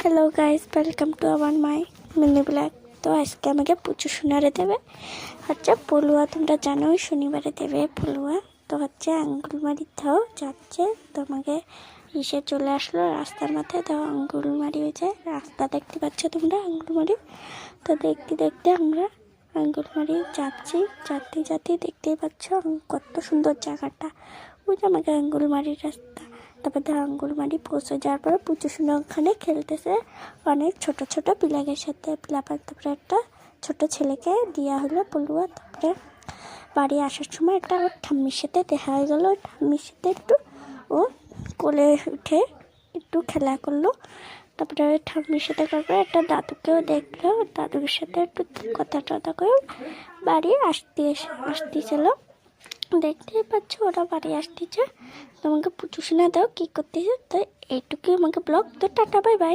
Hello guys, welcome to our my mini blog. তো আজকে আমাকে পুচু শনিবারে দেবে পলুয়া। তোমরা জানোই শনিবারে দেবে পলুয়া। তো আঙ্গুলমারিতেও যাচ্ছে। তো আমাকে এসে চলে আসলো রাস্তার মাথায়। তো আঙ্গুলমারি হয়েছে রাস্তা দেখতে পাচ্ছ তোমরা, আঙ্গুলমারি। তো দেখতে দেখতে আমরা আঙ্গুলমারি যাচ্ছি, যাতে দেখতেই পাচ্ছ কত সুন্দর জায়গাটা। ওই যে আমাকে আঙ্গুলমারির রাস্তা। তারপর আঙ্গুলমারি পৌঁছে যাওয়ার পরে পুচুসোনা ওখানে খেলতেছে অনেক ছোট ছোট পিলাগের সাথে। তারপরে একটা ছোট ছেলেকে দেওয়া হলো পলুয়া। তারপরে বাড়ি আসার সময় একটা ওর ঠাম্মির সাথে দেখা হয়ে গেলো। ঠাম্মির সাথে একটু ও কোলে উঠে একটু খেলা করলো। তারপরে ঠাম্মির সাথে তারপরে একটা দাদুকেও দেখলো। দাদুর সাথে একটু কথা করে বাড়ি আসতেছিল। দেখতেই পাচ্ছ ওরা বাড়ি আসতেছে। তোমাকে পুচু শোনা দাও কী করতেছে। তো এইটুকুই আমাকে ব্লগ। তো টাটা, বাই বাই।